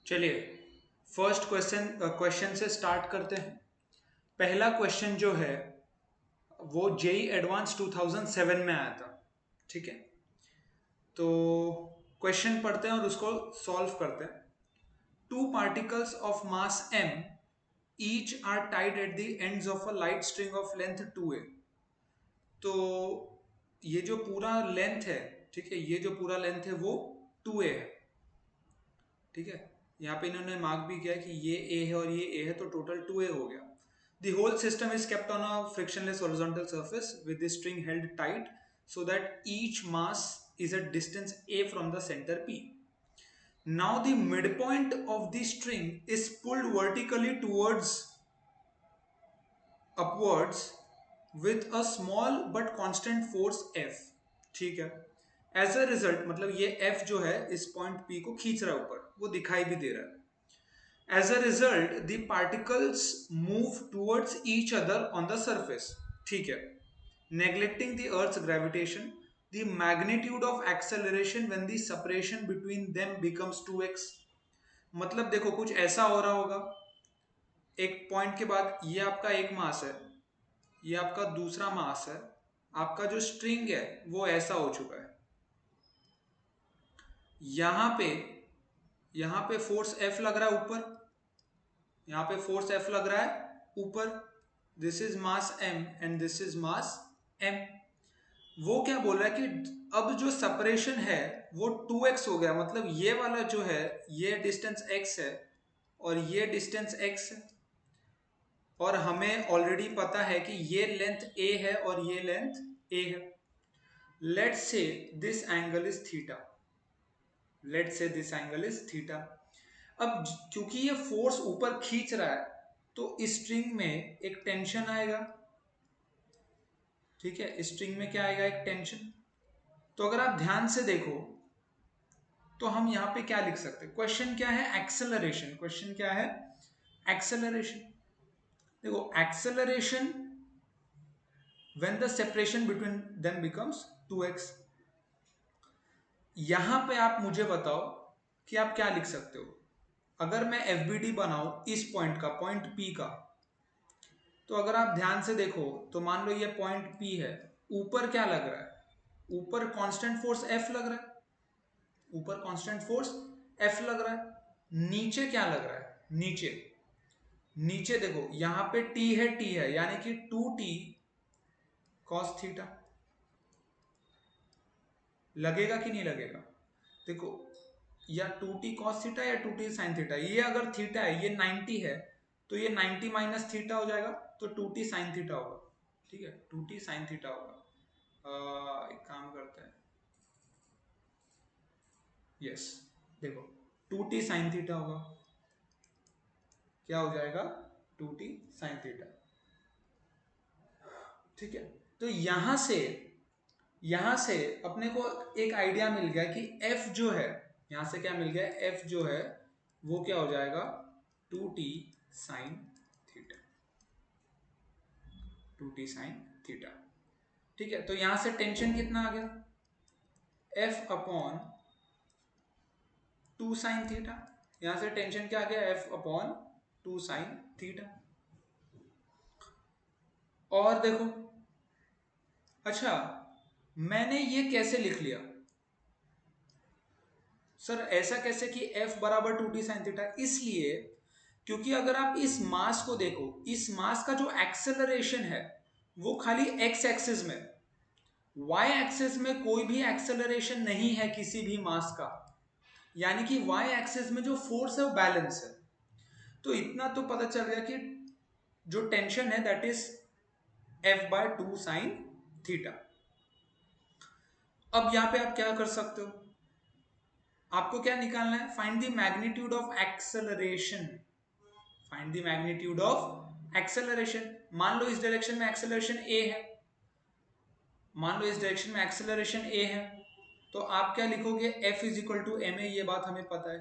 चलिए first question से start करते हैं। पहला क्वेश्चन जो है वो जेई एडवांस 2007 में आया था। ठीक है, तो क्वेश्चन पढ़ते हैं और उसको सॉल्व करते हैं। Two particles of mass m each are tied at the ends of a light string of length 2a। तो ये जो पूरा लेंथ है, ठीक है, ये जो पूरा लेंथ है वो 2a है। ठीक है, यहाँ पे इन्होंने मार्क भी किया कि ये a है और ये a है, तो टोटल 2a हो गया। The whole system is kept on a frictionless horizontal surface with the string held tight so that each mass is at distance a from the center p. Now the midpoint of the string is pulled vertically towards upwards with a small but constant force F. ठीक है, as a result मतलब ये F जो है इस point P को खींच रहा है ऊपर, वो दिखाई भी दे रहा है। As a result, the particles move towards each other on the surface. ठीक है, neglecting the Earth's gravitation, the magnitude of acceleration when the separation between them becomes 2x. मतलब देखो कुछ ऐसा हो रहा होगा, एक पॉइंट के बाद ये आपका एक मास है, ये आपका दूसरा मास है, आपका जो स्ट्रिंग है वो ऐसा हो चुका है। यहां पे फोर्स F लग रहा है ऊपर, यहाँ पे फोर्स F लग रहा है ऊपर। This is mass m and this is mass m। वो क्या बोल रहा है कि अब जो सेपरेशन है वो 2x हो गया, मतलब ये वाला जो है ये डिस्टेंस x है और ये डिस्टेंस x है, और हमें ऑलरेडी पता है कि ये लेंथ a है और ये लेंथ a है। Let's say this angle is theta, let's say this angle is theta. अब क्योंकि ये फोर्स ऊपर खींच रहा है तो स्ट्रिंग में एक टेंशन आएगा। ठीक है, स्ट्रिंग में क्या आएगा, एक टेंशन। तो अगर आप ध्यान से देखो तो हम यहां पे क्या लिख सकते हैं, क्वेश्चन क्या है, एक्सेलरेशन। क्वेश्चन क्या है, एक्सेलरेशन। देखो acceleration when the separation between them becomes 2x। यहां पे आप मुझे बताओ कि आप क्या लिख सकते हो। अगर मैं एफबीडी बनाऊं इस पॉइंट का, पॉइंट P का, तो अगर आप ध्यान से देखो तो मान लो ये पॉइंट P है, ऊपर क्या लग रहा है, ऊपर कांस्टेंट फोर्स F लग रहा है, ऊपर कांस्टेंट फोर्स F लग रहा है। नीचे क्या लग रहा है, नीचे, नीचे देखो यहां पे T है यानी कि 2T cos थीटा। लगेगा कि नहीं लगेगा, देखो या 2T cos थीटा या 2T sin थीटा। ये अगर थीटा है, ये 90 है, तो ये 90 माइनस थीटा हो जाएगा, तो 2T sin थीटा होगा। ठीक है, 2T sin थीटा होगा। एक काम करते हैं, यस, देखो 2T sin थीटा होगा, क्या हो जाएगा, 2T sin थीटा। ठीक है, तो यहां से अपने को एक आइडिया मिल गया कि F जो है, यहां से क्या मिल गया, F जो है वो क्या हो जाएगा, 2T sin theta, 2T sin theta. ठीक है, तो यहां से टेंशन कितना आ गया, F अपॉन 2 sin थीटा। यहां से टेंशन क्या आ गया, F अपॉन 2 sin थीटा। और देखो, अच्छा मैंने ये कैसे लिख लिया सर, ऐसा कैसे कि F बराबर 2T sin थीटा, इसलिए क्योंकि अगर आप इस मास को देखो, इस मास का जो एक्सेलरेशन है वो खाली x एक्सिस में, y एक्सिस में कोई भी एक्सेलरेशन नहीं है किसी भी मास का, यानी कि y एक्सिस में जो फोर्स है वो बैलेंस है। तो इतना तो पता चल गया कि जो टेंशन है that is F by 2 sin theta. अब यहां पे आप क्या कर सकते हो, आपको क्या निकालना है, find the magnitude of acceleration, find the magnitude of acceleration. मान लो इस डायरेक्शन में एक्सेलरेशन a है, मान लो इस डायरेक्शन में एक्सेलरेशन a है, तो आप क्या लिखोगे, F is equal to M A, ये बात हमें पता है,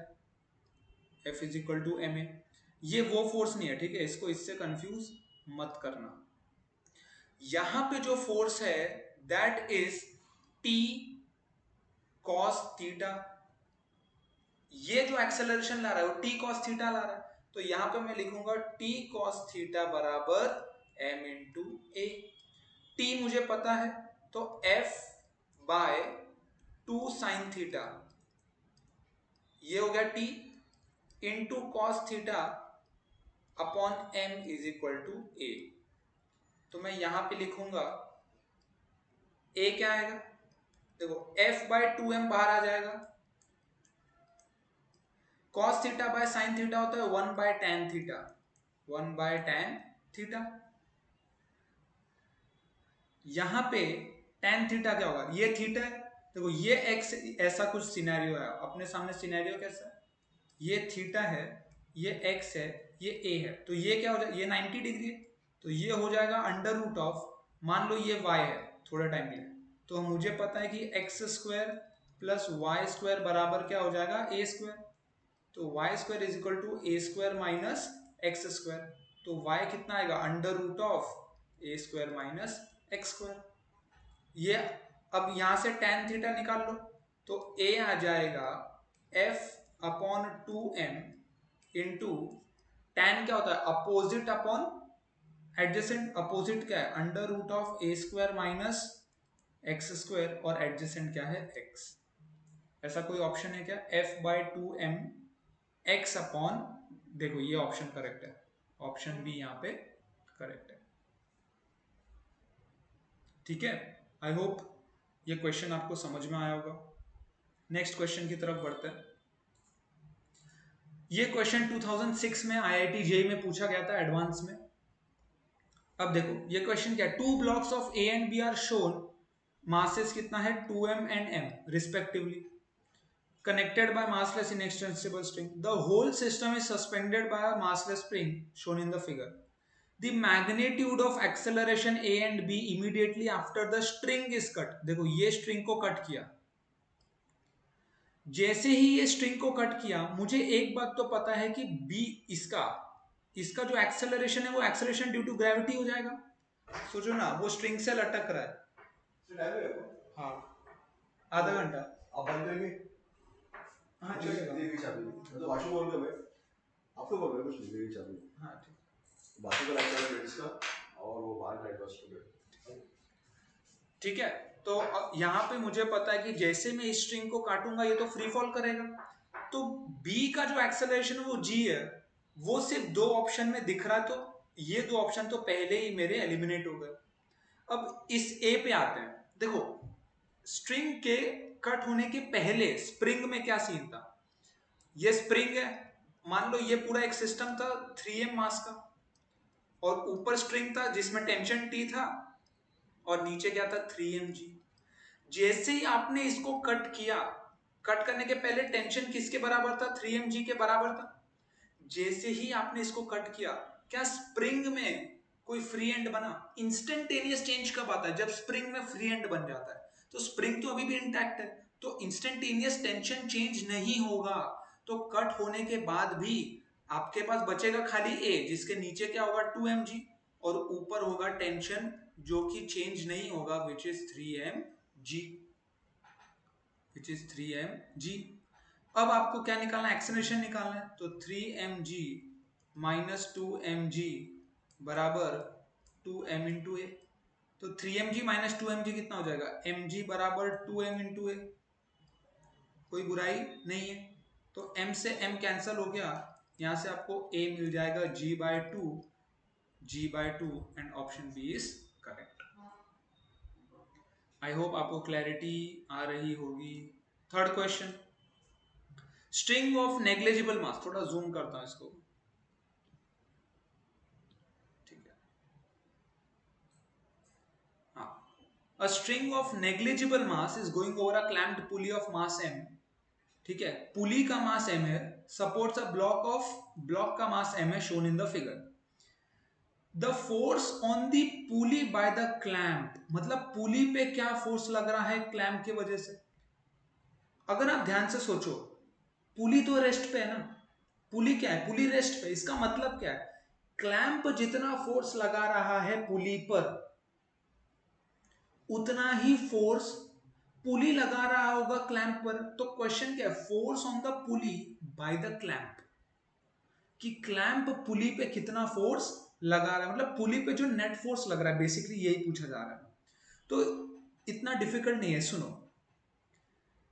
F is equal to M A. ये वो फोर्स नहीं है, ठीक है, इसको इससे कंफ्यूज मत करना। यहां पे जो फोर्स है that is T cos theta, ये जो एक्सेलरेशन ला रहा है वो टी कॉस थीटा ला रहा है, तो यहां पे मैं लिखूंगा टी कॉस थीटा बराबर m इंटू ए। टी मुझे पता है, तो f बाय 2 साइन थीटा, ये हो गया T, into cos theta upon m is equal to A. तो मैं यहां पे लिखूंगा a क्या आएगा, देखो f बाय 2m बाहर आ जाएगा, cos theta by sine theta होता है 1 by tan theta, 1 by tan theta. यहां पे tan थीटा क्या होगा, ये थीटा है, देखो ये x, ऐसा कुछ सिनेरियो है अपने सामने। सिनेरियो कैसा है, ये थीटा है, ये x है, ये a है, तो ये क्या हो जाएगा, ये 90 डिग्री है, तो ये हो जाएगा अंडर रूट ऑफ, मान लो ये y है थोड़ा टाइम के लिए, तो मुझे पता है कि x square plus Y square बराबर क्या हो जाएगा a स्क्वायर, तो y square is equal to a square minus X square, तो y कितना आएगा under root of a square minus X square. ये अब यहां से tan थीटा निकाल लो, तो a आ जाएगा f upon 2m into tan क्या होता है अपोजिट अपॉन एडजेसेंट, अपोजिट क्या है under root of a square minus X square, और एडजेसेंट क्या है x। ऐसा कोई ऑप्शन है क्या, f bye 2m x upon, देखो ये ऑप्शन करेक्ट है, ऑप्शन बी यहाँ पे करेक्ट है। ठीक है, आई होप ये क्वेश्चन आपको समझ में आया होगा। नेक्स्ट क्वेश्चन की तरफ बढ़ते हैं। ये क्वेश्चन 2006 में IIT जेईई में पूछा गया था एडवांस में। अब देखो ये क्वेश्चन क्या है, 2 blocks of A and B are shown, masses कितना है 2m and m respectively, connected by massless inextensible string. The whole system is suspended by a massless spring shown in the figure. The magnitude of acceleration A and B immediately after the string is cut. देखो ये string को cut किया, जैसे ही ये string को cut किया, मुझे एक बात तो पता है कि B इसका जो acceleration है वो acceleration due to gravity हो जाएगा। सोचो ना, वो string से लटक रहा है, हाँ आधा घंटा, आप बंद करेंगे, हाँ चलेगा, देगी चाबी, मतलब वॉशरूम ऑन कर, मैं आपको बोल रहा हूँ कुछ नहीं, देगी चाबी, हाँ ठीक, बाकी का लाइट चला लेडीज का, और वो बाहर लाइट बस को, ठीक है। तो यहाँ पे मुझे पता है कि जैसे मैं इस स्ट्रिंग को काटूंगा ये तो फ्री फॉल करेगा, तो B का जो एक्सेलरेशन है वो G है, वो सिर्फ 2 ऑप्शन में दिख रहा है, तो ये 2 ऑप्शन तो पहले ही मेरे एलिमिनेट हो गए। अब इस A पे आते हैं, देखो स्ट्रिंग के कट होने के पहले स्प्रिंग में क्या सीन था, ये स्प्रिंग है, मान लो ये पूरा एक सिस्टम था 3m मास का, और ऊपर स्ट्रिंग था जिसमें टेंशन T था, और नीचे क्या था 3mg। जैसे ही आपने इसको कट किया, कट करने के पहले टेंशन किसके बराबर था 3mg के बराबर था, जैसे ही आपने इसको कट किया, क्या स्प्रिंग में कोई फ्री एंड बना, इंस्टेंटेनियस चेंज कब आता है, जब स्प्रिंग में फ्री एंड बन जाता है, तो स्प्रिंग तो अभी भी इंटैक्ट है, तो इंस्टेंटेनियस टेंशन चेंज नहीं होगा, तो कट होने के बाद भी आपके पास बचेगा खाली A, जिसके नीचे क्या होगा 2mg, और ऊपर होगा टेंशन जो कि चेंज नहीं होगा, which is 3mg, which is 3mg। अब आपको क्या निकालना है, एक्सेलरेशन निकालना है, तो 3mg माइनस 2mg बराबर 2m इंटू ए, तो 3mg माइनस 2mg कितना हो जाएगा, mg बराबर 2m इंटू ए, कोई बुराई नहीं है, तो m से m कैंसल हो गया, यहां से आपको a मिल जाएगा g/2 and option B is correct. I hope आपको क्लैरिटी आ रही होगी। Third question, string of negligible mass, थोड़ा जूम करता हूं इसको, ठीक है, हाँ, a string of negligible mass is going over a clamped pulley of mass m, ठीक है, पुली का मास m है, सपोर्ट्स अ ब्लॉक का मास m है, shown in the figure. The force on the pulley by the clamp, मतलब पुली पे क्या force लग रहा है क्लैम्प की वजह से। अगर आप ध्यान से सोचो, पुली तो रेस्ट पे है ना, पुली क्या है, पुली रेस्ट पे, इसका मतलब क्या है, क्लैंप जितना फोर्स लगा रहा है पुली पर, उतना ही फोर्स पुली लगा रहा होगा क्लैंप पर, तो क्वेश्चन क्या है, force on the pulley by the clamp, कि क्लैंप पुली पे कितना फोर्स लगा रहा है, मतलब पुली पे जो नेट फोर्स लग रहा है, बेसिकली यही पूछा जा रहा है। तो इतना डिफिकल्ट नहीं है, सुनो,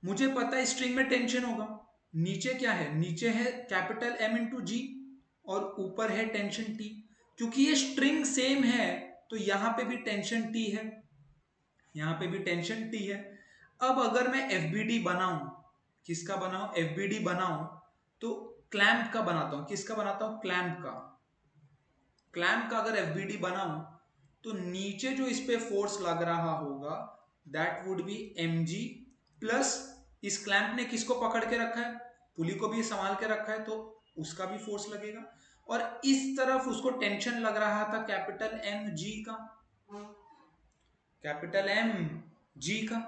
मुझे पता है स्ट्रिंग में टेंशन होगा, नीचे क्या है, नीचे है कैपिटल M इंटू जी और ऊपर है टेंशन T, क्योंकि ये स्ट्रिंग सेम है तो यहां पे भी टेंशन T है, यहां पे भी टेंशन T है। अब अगर मैं FBD बनाऊं, किसका बनाऊं, FBD बनाऊं, तो क्लैंप का बनाता हूं, किसका बनाता हूं, क्लैंप का। क्लैंप का अगर FBD बनाऊं तो नीचे जो इस पे फोर्स लग रहा होगा that would be mg plus इस क्लैंप ने किसको पकड़ के रखा है, पुली को भी संभाल के रखा है, तो उसका भी फोर्स लगेगा, और इस तरफ उसको टेंशन लग रहा था कैपिटल M G का, कैपिटल M G का,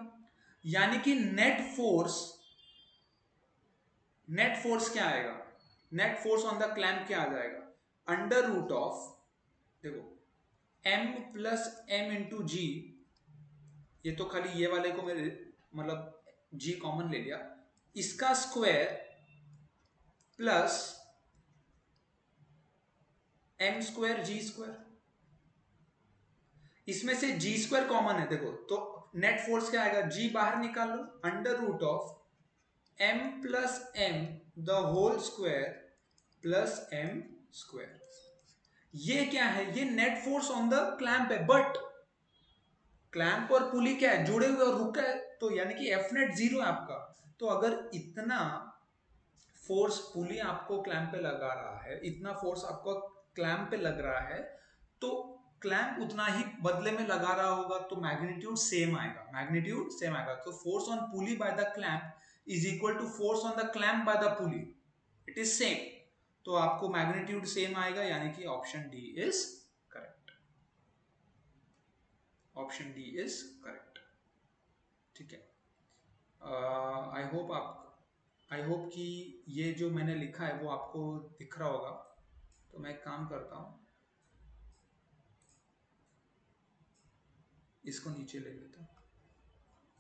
यानी कि नेट फोर्स क्या आएगा, net force on the clamp क्या आ जाएगा, अंडर रूट ऑफ, देखो M प्लस M इंटू जी, ये तो खाली ये वाले को मेरे मतलब G कॉमन ले लिया, इसका square plus M square G square, इसमें से G स्क्वायर कॉमन है, देखो तो नेट फोर्स क्या आएगा, G बाहर निकाल लो, under root of M plus M the whole square plus M square. ये क्या है, ये net force on the clamp है, बट क्लैंप और पुली क्या है, जुड़े हुए और रुका है, तो यानी कि एफ नेट 0 है आपका। तो अगर इतना फोर्स पुली आपको क्लैंप पे लगा रहा है, इतना फोर्स आपको क्लैंप पे लग रहा है, तो क्लैंप उतना ही बदले में लगा रहा होगा, तो मैग्नीट्यूड सेम आएगा, मैग्नीट्यूड सेम आएगा। तो force on pulley by the clamp is equal to force on the clamp by the pulley, it is same, तो आपको मैग्नीट्यूड सेम आएगा, यानी कि option D is correct, option D is correct. ठीक है, I hope कि ये जो मैंने लिखा है वो आपको दिख रहा होगा, तो मैं एक काम करता हूँ, इसको नीचे ले लेता हूँ,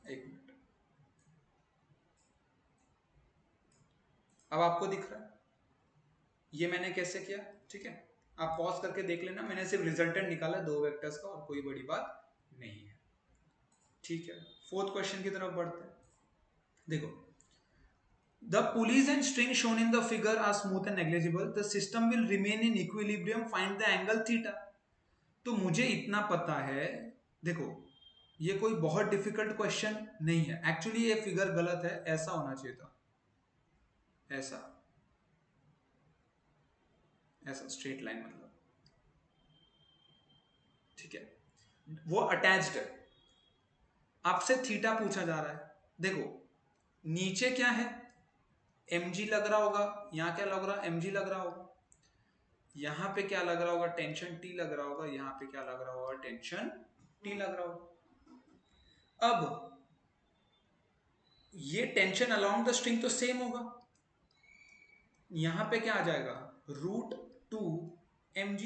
एक मिनट, अब आपको दिख रहा है ये मैंने कैसे किया, ठीक है, आप पॉज करके देख लेना, मैंने सिर्फ रिजल्टेंट निकाला 2 वेक्टर्स का, और कोई बड़ी बात नहीं है। ठीक है, फोर्थ क्वेश्चन की तरफ बढ़ते हैं। देखो, the pulleys and string shown in the figure are smooth and negligible, the system will remain in equilibrium, find the angle theta। तो मुझे इतना पता है, देखो ये कोई बहुत डिफिकल्ट क्वेश्चन नहीं है, एक्चुअली ये फिगर गलत है, ऐसा होना चाहिए था, ऐसा, ऐसा स्ट्रेट लाइन मतलब, ठीक है, वो अटैच्ड है, आपसे थीटा पूछा जा रहा है। देखो नीचे क्या है, mg लग रहा होगा, यहाँ क्या लग रहा है, mg लग रहा होगा, यहाँ पे क्या लग रहा होगा, टेंशन T लग रहा होगा, यहाँ पे क्या लग रहा होगा, टेंशन T लग रहा होगा। अब ये टेंशन अलोंग द स्ट्रिंग तो सेम होगा, यहाँ पे क्या आ जाएगा, √2mg।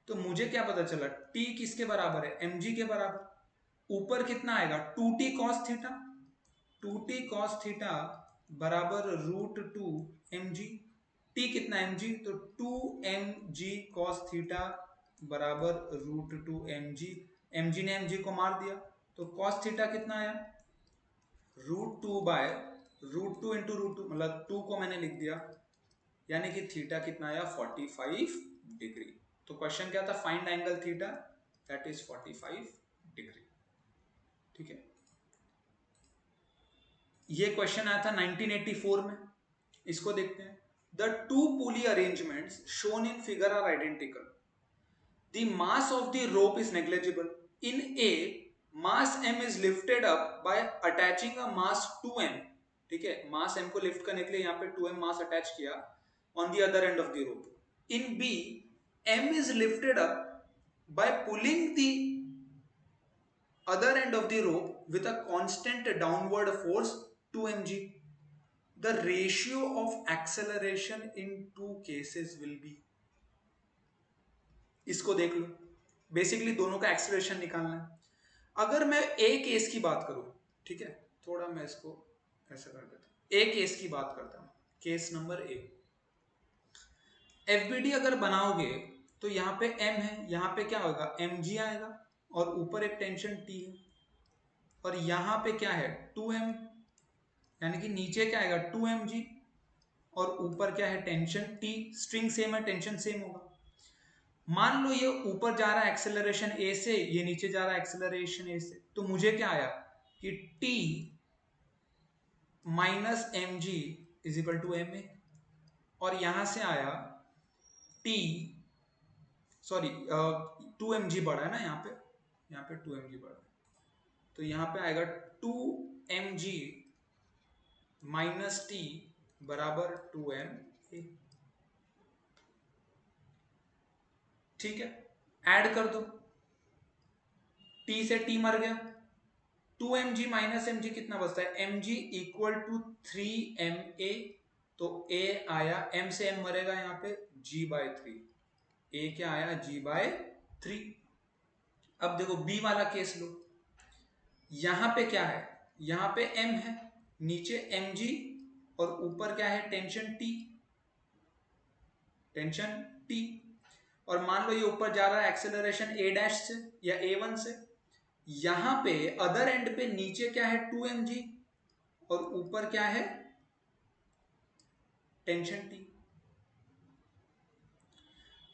तो मुझे क्या पता चला, T किसके बराबर है, mg के बराबर, ऊपर कितना आएगा, 2t cos theta, 2t cos theta बराबर √2mg, t कितना mg, तो 2mg cos थीटा बराबर √2mg, mg ने mg को मार दिया, तो cos थीटा कितना आया, √2 बाय √2 इंटू √2, मतलब 2 को मैंने लिख दिया, यानी कि थीटा कितना आया, 45 डिग्री। तो क्वेश्चन क्या था, find angle theta, that is 45 degree. ठीक है, ये क्वेश्चन आया था 1984 में, इसको देखते हैं। The two pulley arrangements shown in figure are identical. The mass of the rope is negligible. In A, mass m is lifted up by attaching a mass 2m. ठीक है, mass m को lift करने के लिए यहाँ पे 2m mass attach किया on the other end of the rope. In B, m is lifted up by pulling the other end of the rope with a constant downward force 2mg. The ratio of acceleration in two cases will be, इसको देख लो, basically दोनों का acceleration निकालना है। अगर मैं ए case की बात करूं, ठीक है, थोड़ा मैं इसको ऐसा कर देता हूँ। एक केस की बात करता हूँ, केस नंबर ए। एफबीडी अगर बनाओगे तो यहाँ पे एम है, यहाँ पे क्या होगा, एम जी आएगा, और ऊपर एक टेंशन टी है, और यहाँ पे क्या है, 2m, यानी कि नीचे क्या आएगा 2mg, और ऊपर क्या है टेंशन टी। स्ट्रिंग सेम है, टेंशन सेम होगा। मान लो ये ऊपर जा रहा है एक्सेलरेशन ए से, ये नीचे जा रहा है एक्सेलरेशन ए से, तो मुझे क्या आया कि t minus M G is equal to M A, और यहां से आया t, सॉरी 2mg बढ़ा है ना यहाँ पे 2mg बढ़ा है, तो यहाँ पे आएगा 2mg माइनस टी बराबर 2m। ठीक है, ऐड कर दो, t से t मर गया, 2mg माइनस mg कितना बचता है, mg इक्वल टू 3ma, तो a आया, m से m मरेगा यहाँ पे g बाय 3, a क्या आया g बाय 3। अब देखो b वाला केस लो, यहां पे क्या है, यहां पे m है, नीचे mg, और ऊपर क्या है टेंशन t, टेंशन t। और मान लो ये ऊपर जा रहा है एक्सेलरेशन a डैश से या a1 से, यहां पे अदर एंड पे नीचे क्या है 2mg, और ऊपर क्या है टेंशन t।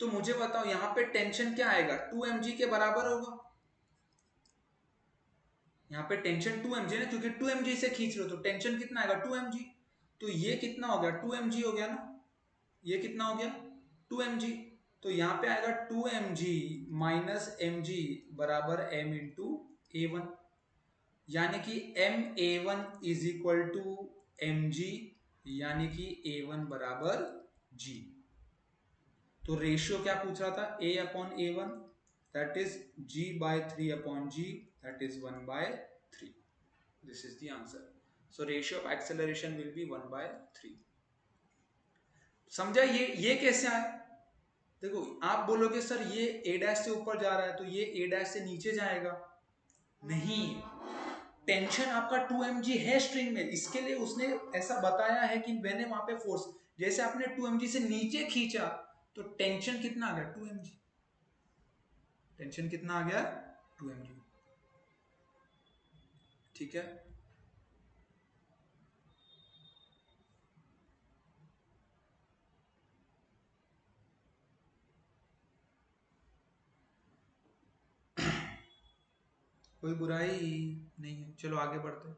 तो मुझे बताओ यहां पे टेंशन क्या आएगा, 2mg के बराबर होगा, यहाँ पे टेंशन 2mg ना, क्योंकि 2mg से खींच रहे हो, तो टेंशन कितना आएगा 2mg, तो ये कितना हो गया 2mg हो गया ना, ये कितना हो गया 2mg, तो यहाँ पे आएगा 2mg माइनस mg बराबर m इंटू a1, यानी कि ma1 is equal to mg, यानी कि a1 बराबर g। तो रेशियो क्या पूछ रहा था, a upon a1, that is g by 3 upon g, that is 1 by 3. This is the answer. So ratio of acceleration will be 1 by 3. समझा ये कैसे आया? देखो आप बोलोगे सर ये a डैश से ऊपर जा रहा है तो ये a डैश से नीचे जाएगा, नहीं, टेंशन आपका 2mg है स्ट्रिंग में, इसके लिए उसने ऐसा बताया है कि मैंने वहां पे फोर्स, जैसे आपने 2mg से नीचे खींचा तो टेंशन कितना आ गया 2mg, टेंशन कितना आ गया 2mg। ठीक है, कोई बुराई नहीं है, चलो आगे बढ़ते हैं।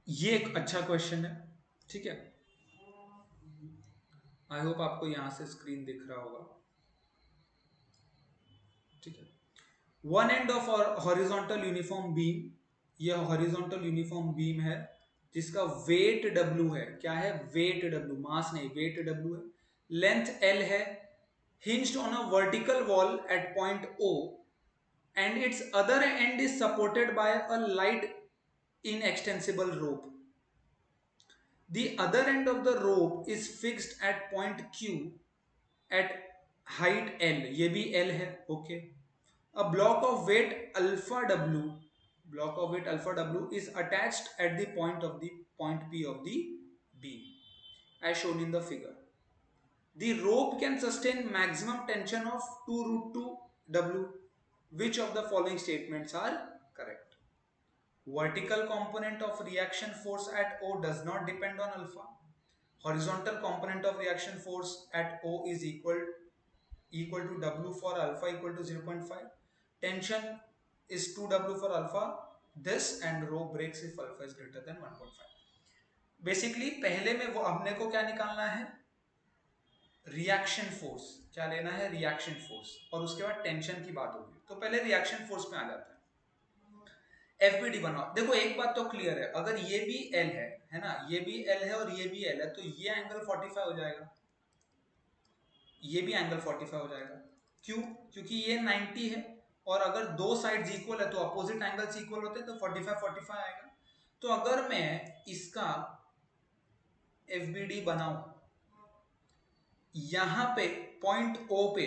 ये एक अच्छा क्वेश्चन है, ठीक है, आई होप आपको यहां से स्क्रीन दिख रहा होगा। ठीक है, one end of horizontal uniform beam, ये हॉरिजॉन्टल यूनिफॉर्म बीम है जिसका वेट W है, क्या है वेट W, मास नहीं वेट W है, लेंथ L है, hinged on a vertical wall at point O and its other end is supported by a light inextensible rope. The other end of the rope is fixed at point Q at height L, ये भी L है, okay. A block of weight alpha W is attached at the point P of the beam as shown in the figure. The rope can sustain maximum tension of 2 root 2 W. Which of the following statements are correct? Vertical component of reaction force at O does not depend on alpha. Horizontal component of reaction force at O is equal to W for alpha equal to 0.5. Tension is 2W for alpha. This and rope breaks if alpha is greater than 1.5. Basically पहले में वो हमने को क्या निकालना है, reaction force, क्या लेना है रिएक्शन फोर्स, और उसके बाद टेंशन की बात होगी, तो पहले रिएक्शन फोर्स पे आ जाता है। एफबीडी बनाओ, देखो एक बात तो क्लियर है, अगर ये भी एल है ना, ये भी एल है और ये भी एल है, तो ये एंगल 45 हो जाएगा, ये भी एंगल 45 हो जाएगा, क्यों, क्योंकि ये 90 है, और अगर दो साइड्स इक्वल है तो अपोजिट एंगल्स इक्वल होते हैं, तो 45 आएगा। तो अगर मैं इसका एफबीडी बनाऊं, यहां पे पॉइंट ओ पे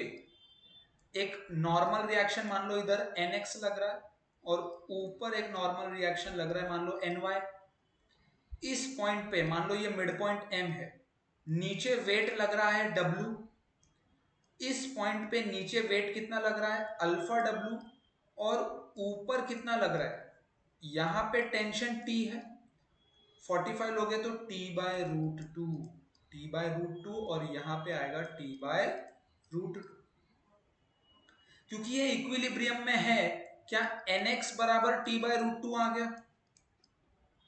एक नॉर्मल रिएक्शन मान लो इधर NX लग रहा है और ऊपर एक नॉर्मल रिएक्शन लग रहा है मान लो NY। इस पॉइंट पे मान लो ये मिड पॉइंट M है, नीचे वेट लग रहा है W। इस पॉइंट पे नीचे वेट कितना लग रहा है अल्फा W, और ऊपर कितना लग रहा है, यहां पे टेंशन T है, 45 लोगे तो T/√2, T/√2, और यहां पे आएगा T/√2। क्योंकि ये इक्विलिब्रियम में है, क्या NX बराबर T/√2 आ गया,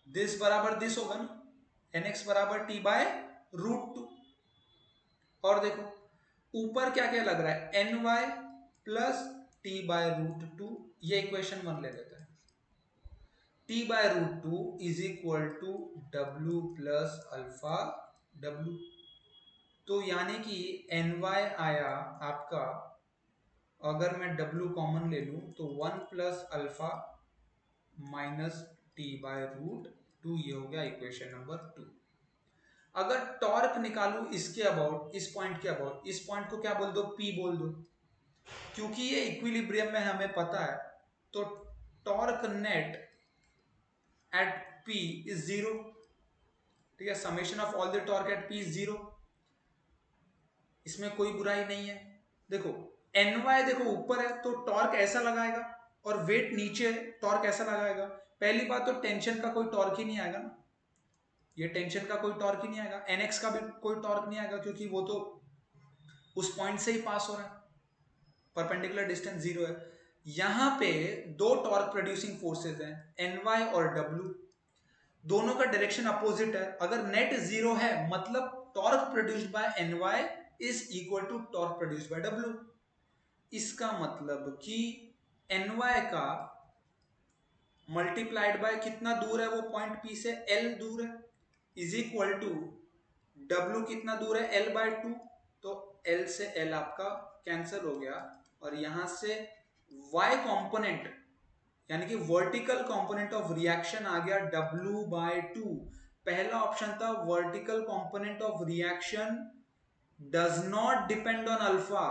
दिस बराबर दिस होगा ना, NX बराबर T/√2। और देखो ऊपर क्या क्या लग रहा है NY प्लस T/√2, ये इक्वेशन 1 ले लेते हैं। T/√2 is equal to W plus alpha W। तो यानी कि NY आया आपका, अगर मैं W कॉमन ले लूं तो 1 प्लस अल्फा माइनस T/√2, ये हो गया इक्वेशन नंबर 2। अगर टॉर्क निकालू इसके अबाउट, इस पॉइंट के अबाउट, इस पॉइंट को क्या बोल दो, P बोल दो, क्योंकि ये इक्विलिब्रियम में हमें पता है। तो torque net at P is 0, ठीक है, summation of all the torque eight P is 0, इसमें कोई बुराई नहीं है। देखो NY देखो ऊपर है तो टॉर्क ऐसा लगाएगा, और वेट नीचे है टॉर्क ऐसा लगाएगा। पहली बात तो टेंशन का कोई टॉर्क ही नहीं आएगा ना, ये टेंशन का कोई टॉर्क ही नहीं आएगा, NX का भी कोई टॉर्क नहीं आएगा, क्योंकि वो तो उस पॉइंट से ही पास हो रहा है, परपेंडिकुलर डिस्टेंस 0 है। यहां पे दो टॉर्क प्रोड्यूसिंग फोर्सेस हैं NY और W, दोनों का डायरेक्शन अपोजिट है। अगर नेट 0 है मतलब torque produced by NY is equal to torque produced by W। इसका मतलब कि NY का मल्टीप्लाइड बाय कितना दूर है वो पॉइंट P से, L दूर है, इज इक्वल टू W कितना दूर है L/2, तो L से L आपका कैंसिल हो गया, और यहां से Y कंपोनेंट यानी कि वर्टिकल कंपोनेंट ऑफ रिएक्शन आ गया W/2। पहला ऑप्शन था vertical component of reaction does not depend on alpha,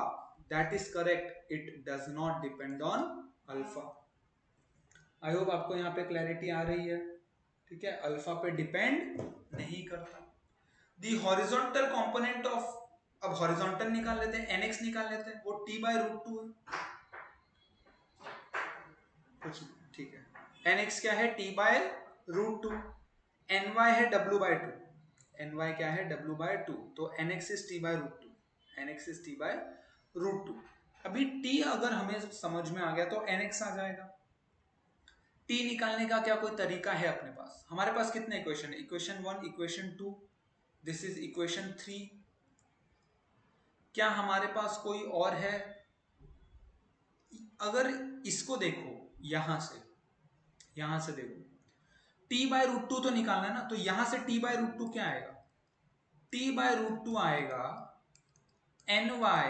that is correct, it does not depend on alpha. I hope आपको यहाँ पे क्लैरिटी आ रही है, ठीक है, अल्फा पे डिपेंड नहीं करता। दी हॉरिजॉन्टल कंपोनेंट ऑफ, अब हॉरिजॉन्टल निकाल लेते हैं, NX निकाल लेते हैं, वो T/√2 है, कुछ ठीक है। NX क्या है T/√2, NY है W/2, NY क्या है W/2, तो NX is T/√2, NX is T/√2। अभी T अगर हमें समझ में आ गया तो NX आ जाएगा। T निकालने का क्या कोई तरीका है अपने पास, हमारे पास कितने इक्वेशन है, equation 1, equation 2, this is equation 3। क्या हमारे पास कोई और है, अगर इसको देखो यहां से देखो T/√2 तो निकालना है ना, तो यहां से T/√2 क्या आएगा, T/√2 आएगा NY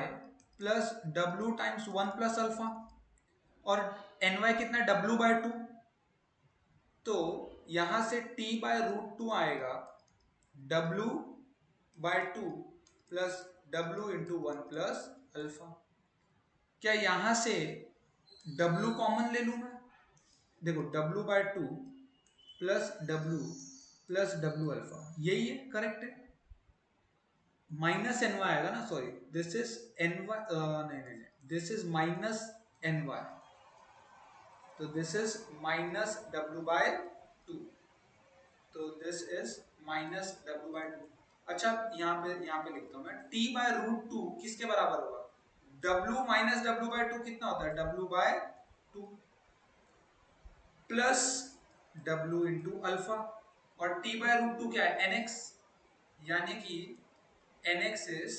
plus W times 1 plus alpha, और NY कितना W/2, तो यहां से T/√2 आएगा W/2 plus W into 1 plus alpha. क्या यहां से W कॉमन ले लू मैं, देखो W/2 प्लस W अल्फा, यही है, करेक्ट है। माइनस NY आएगा ना, सॉरी दिस इज NY, नहीं, दिस इज माइनस NY, तो दिस इज माइनस W/2, तो दिस इज माइनस W/2। अच्छा यहाँ पे लिखता हूँ मैं, T/√2 किसके बराबर होगा, W माइनस W/2 कितना होता है W/2 plus W into alpha, और T/√2 क्या है NX, यानी कि NX इज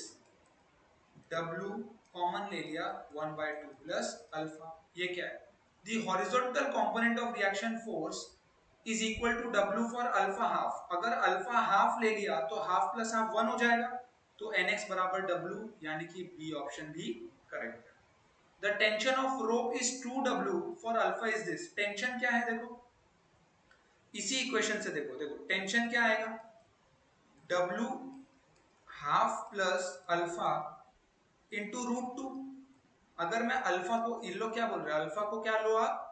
W कॉमन ले लिया 1/2 प्लस अल्फा, ये क्या है, the horizontal component of reaction force is equal to W for alpha half. अगर अल्फा हाफ ले लिया तो हाफ प्लस हाफ 1 हो जाएगा, तो NX बराबर W, यानी कि बी ऑप्शन भी करेक्ट है। The tension of rope is 2W for alpha is this, tension क्या है देखो, इसी इक्वेशन से देखो टेंशन क्या आएगा, W half plus alpha into √2, अगर मैं अल्फा को, इन लोग क्या बोल रहे हैं, अल्फा को क्या लो आप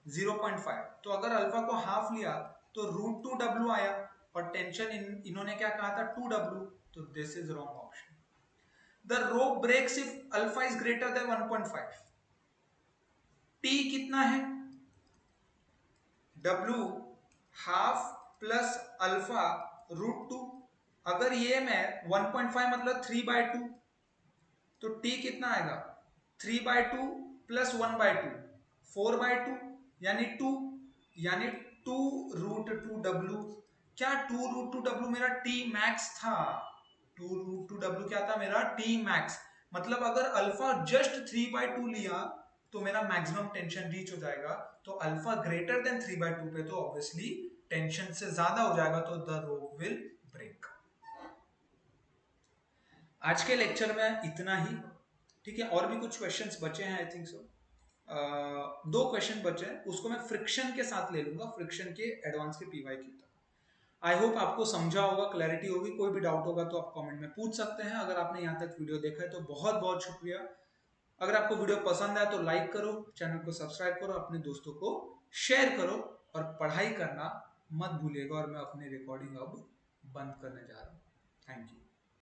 0.5, तो अगर अल्फा को हाफ लिया तो √2w आया, और टेंशन इन्होंने क्या कहा था 2w, तो this is wrong option. The rope breaks if alpha is greater than 1.5। T कितना है, w हाफ प्लस अल्फा √2, अगर ये मैं 1.5 मतलब 3/2, तो t कितना आएगा 3/2 प्लस 1/2 4/2 यानी 2, यानी 2√2w। क्या 2√2w मेरा t मैक्स था, 2√2w क्या था मेरा t मैक्स, मतलब अगर अल्फा जस्ट 3/2 लिया तो मेरा मैक्सिमम टेंशन रीच हो जाएगा, तो अल्फा ग्रेटर देन 3/2 पे तो ऑब्वियसली टेंशन से ज्यादा हो जाएगा, तो द रोप विल ब्रेक। आज के लेक्चर में इतना ही, ठीक है। और भी कुछ क्वेश्चंस बचे हैं, आई थिंक सो 2 क्वेश्चन बचे हैं, उसको मैं फ्रिक्शन के साथ ले लूंगा, फ्रिक्शन के एडवांस के पीवाई की तक। आई होप आपको समझा होगा, क्लैरिटी होगी। कोई भी डाउट होगा तो आप कमेंट में पूछ सकते हैं। अगर आपने यहाँ तक वीडियो देखा है तो बहुत बहुत शुक्रिया। अगर आपको वीडियो पसंद आया तो लाइक करो, चैनल को सब्सक्राइब करो, अपने दोस्तों को शेयर करो, और पढ़ाई करना मत भूलिएगा। और मैं अपनी रिकॉर्डिंग अब बंद करने जा रहा हूँ। Thank you.